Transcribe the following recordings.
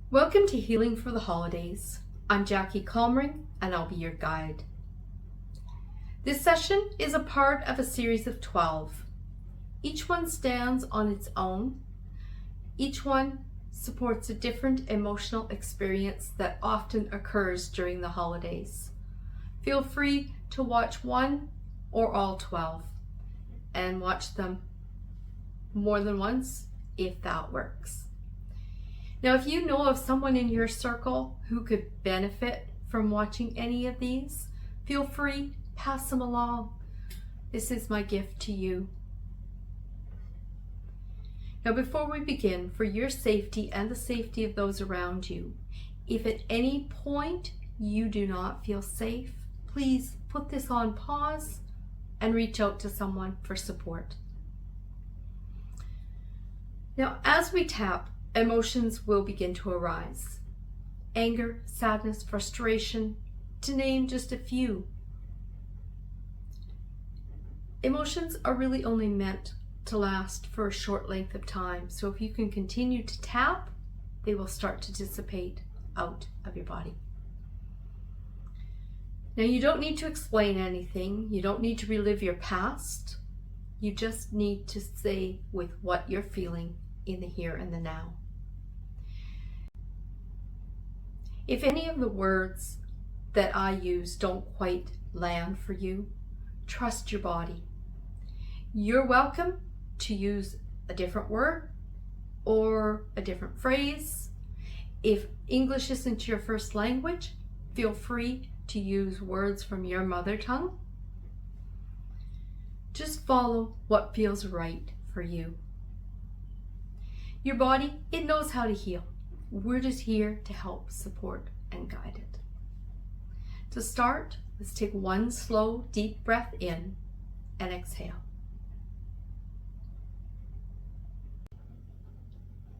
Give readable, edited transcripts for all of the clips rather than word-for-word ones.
Welcome to Healing for the Holidays. I'm Jackie Calmering and I'll be your guide. This session is a part of a series of 12. Each one stands on its own. Each one supports a different emotional experience that often occurs during the holidays. Feel free to watch one or all 12 and watch them more than once if that works. Now, if you know of someone in your circle who could benefit from watching any of these, feel free, pass them along. This is my gift to you. Now, before we begin, for your safety and the safety of those around you, if at any point you do not feel safe, please put this on pause and reach out to someone for support. Now, as we tap, emotions will begin to arise. Anger, sadness, frustration, to name just a few. Emotions are really only meant to last for a short length of time. So if you can continue to tap, they will start to dissipate out of your body. Now, you don't need to explain anything. You don't need to relive your past. You just need to stay with what you're feeling in the here and the now. If any of the words that I use don't quite land for you, trust your body. You're welcome to use a different word or a different phrase. If English isn't your first language, feel free to use words from your mother tongue. Just follow what feels right for you. Your body, it knows how to heal. We're just here to help support and guide it. To start, let's take one slow, deep breath in and exhale.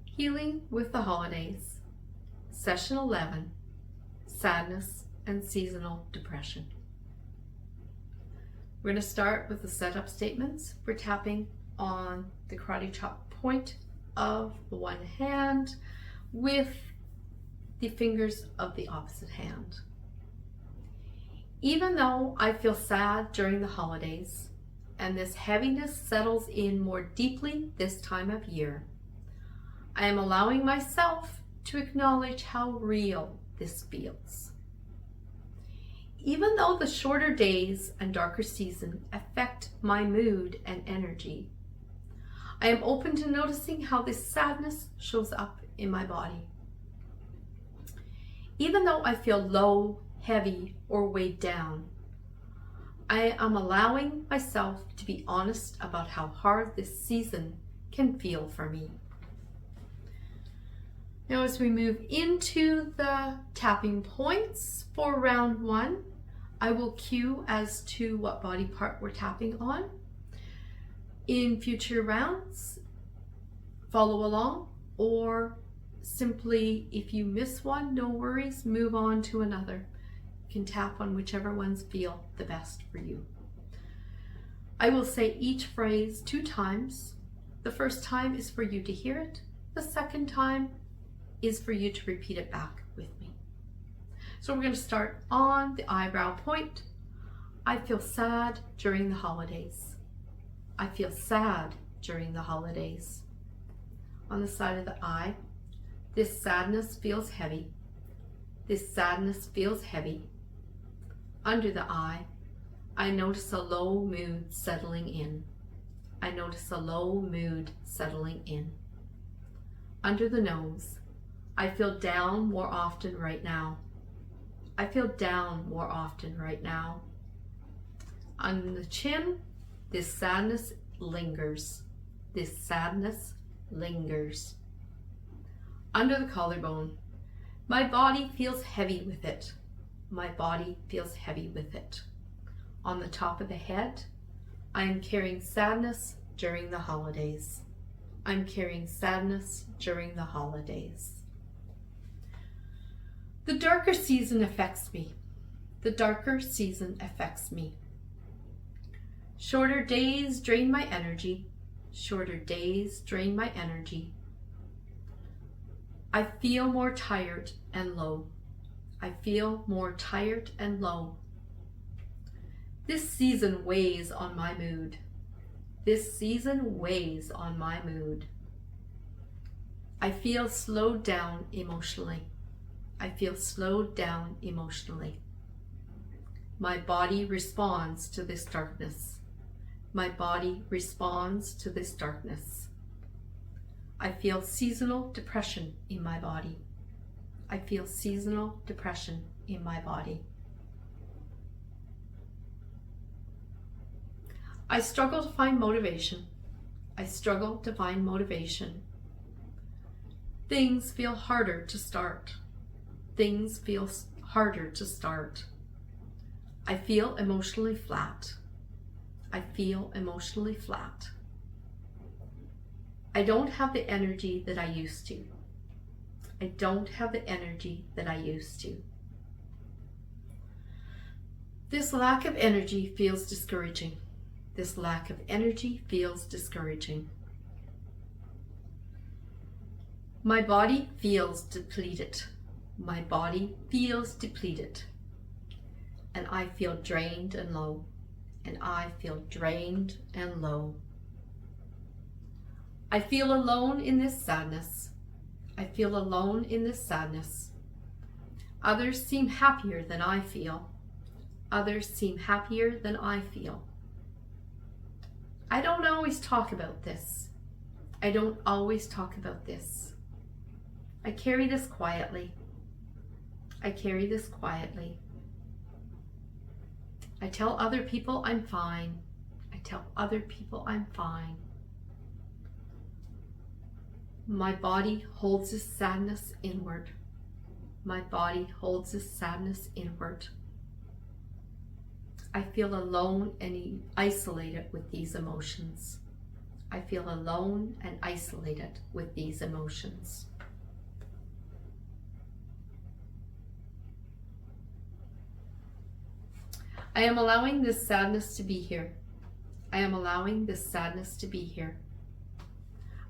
Healing with the Holidays, Session 11, Sadness and Seasonal Depression. We're going to start with the setup statements. We're tapping on the karate chop point of the one hand with the fingers of the opposite hand. Even though I feel sad during the holidays and this heaviness settles in more deeply this time of year, I am allowing myself to acknowledge how real this feels. Even though the shorter days and darker season affect my mood and energy, I am open to noticing how this sadness shows up in my body. Even though I feel low, heavy, or weighed down, I am allowing myself to be honest about how hard this season can feel for me. Now, as we move into the tapping points for round 1, I will cue as to what body part we're tapping on. In future rounds, follow along, or simply, if you miss one, no worries, move on to another. You can tap on whichever ones feel the best for you. I will say each phrase 2 times. The first time is for you to hear it. The second time is for you to repeat it back with me. So we're going to start on the eyebrow point. I feel sad during the holidays. I feel sad during the holidays. On the side of the eye, this sadness feels heavy. This sadness feels heavy. Under the eye, I notice a low mood settling in. I notice a low mood settling in. Under the nose, I feel down more often right now. I feel down more often right now. On the chin, this sadness lingers. This sadness lingers. Under the collarbone, my body feels heavy with it. My body feels heavy with it. On the top of the head, I am carrying sadness during the holidays. I'm carrying sadness during the holidays. The darker season affects me. The darker season affects me. Shorter days drain my energy. Shorter days drain my energy. I feel more tired and low. I feel more tired and low. This season weighs on my mood. This season weighs on my mood. I feel slowed down emotionally. I feel slowed down emotionally. My body responds to this darkness. My body responds to this darkness. I feel seasonal depression in my body. I feel seasonal depression in my body. I struggle to find motivation. I struggle to find motivation. Things feel harder to start. Things feel harder to start. I feel emotionally flat. I feel emotionally flat. I don't have the energy that I used to. I don't have the energy that I used to. This lack of energy feels discouraging. This lack of energy feels discouraging. My body feels depleted. My body feels depleted. And I feel drained and low. And I feel drained and low. I feel alone in this sadness. I feel alone in this sadness. Others seem happier than I feel. Others seem happier than I feel. I don't always talk about this. I don't always talk about this. I carry this quietly. I carry this quietly. I tell other people I'm fine. I tell other people I'm fine. My body holds this sadness inward. My body holds this sadness inward. I feel alone and isolated with these emotions. I feel alone and isolated with these emotions. I am allowing this sadness to be here. I am allowing this sadness to be here.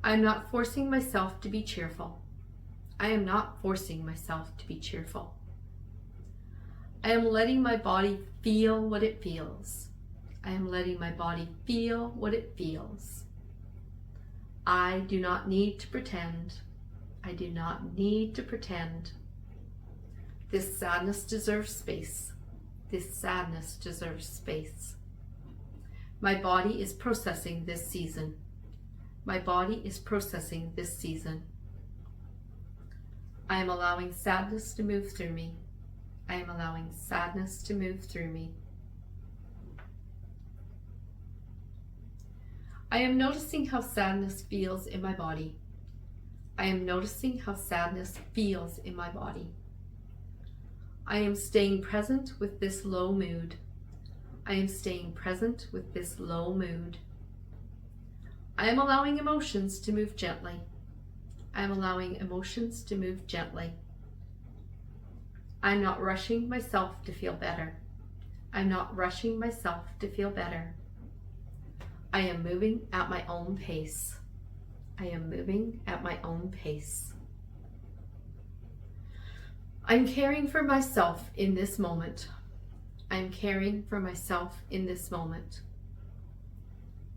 I am not forcing myself to be cheerful. I am not forcing myself to be cheerful. I am letting my body feel what it feels. I am letting my body feel what it feels. I do not need to pretend. I do not need to pretend. This sadness deserves space. This sadness deserves space. My body is processing this season. My body is processing this season. I am allowing sadness to move through me. I am allowing sadness to move through me. I am noticing how sadness feels in my body. I am noticing how sadness feels in my body. I am staying present with this low mood. I am staying present with this low mood. I am allowing emotions to move gently. I am allowing emotions to move gently. I'm not rushing myself to feel better. I'm not rushing myself to feel better. I am moving at my own pace. I am moving at my own pace. I'm caring for myself in this moment. I'm caring for myself in this moment.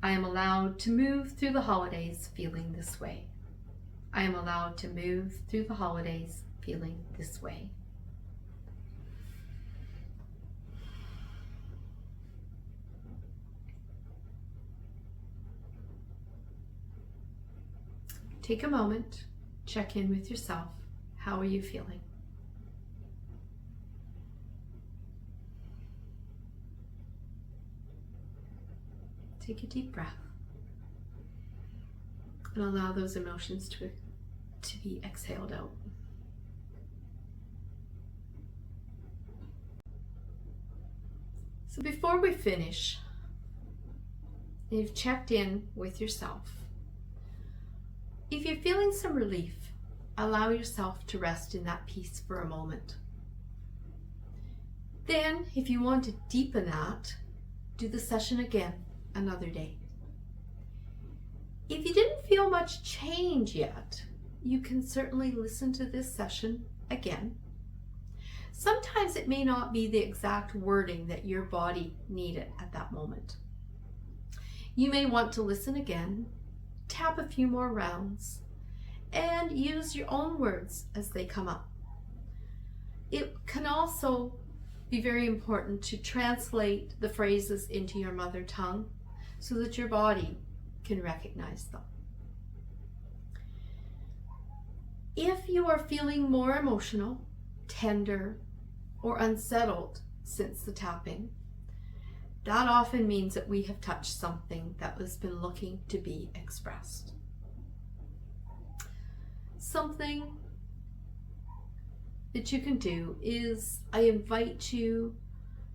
I am allowed to move through the holidays feeling this way. I am allowed to move through the holidays feeling this way. Take a moment, check in with yourself. How are you feeling? Take a deep breath and allow those emotions to be exhaled out. So before we finish, you've checked in with yourself. If you're feeling some relief, allow yourself to rest in that peace for a moment. Then, if you want to deepen that, do the session again another day. If you didn't feel much change yet, you can certainly listen to this session again. Sometimes it may not be the exact wording that your body needed at that moment. You may want to listen again, tap a few more rounds, and use your own words as they come up. It can also be very important to translate the phrases into your mother tongue so that your body can recognize them. If you are feeling more emotional, tender, or unsettled since the tapping, that often means that we have touched something that has been looking to be expressed. Something that you can do is I invite you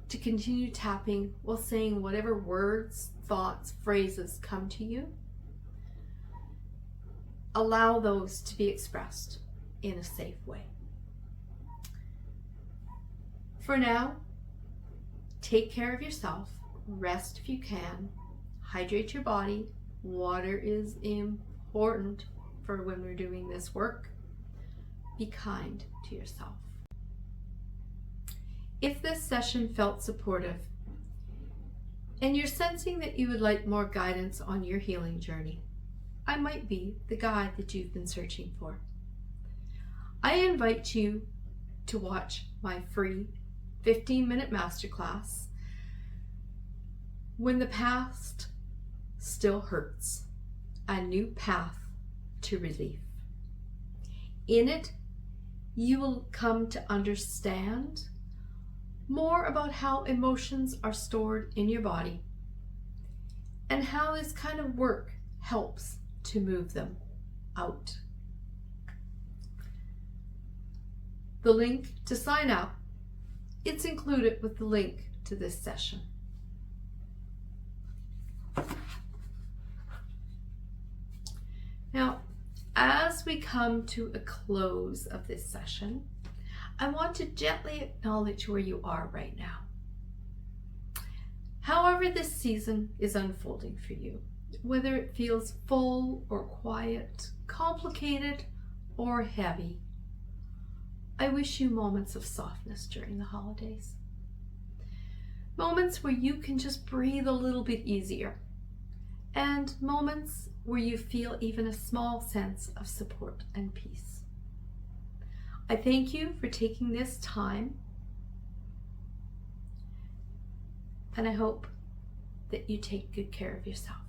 to continue tapping while saying whatever words, thoughts, phrases come to you. Allow those to be expressed in a safe way. For now, take care of yourself, rest if you can, hydrate your body. Water is important for when we're doing this work. Be kind to yourself. If this session felt supportive and you're sensing that you would like more guidance on your healing journey, I might be the guide that you've been searching for. I invite you to watch my free 15-minute masterclass, When the Past Still Hurts, a New Path to Relief. In it, you will come to understand more about how emotions are stored in your body and how this kind of work helps to move them out. The link to sign up, it's included with the link to this session. Now, as we come to a close of this session, I want to gently acknowledge where you are right now. However this season is unfolding for you, whether it feels full or quiet, complicated or heavy, I wish you moments of softness during the holidays. Moments where you can just breathe a little bit easier, and moments where you feel even a small sense of support and peace. I thank you for taking this time, and I hope that you take good care of yourself.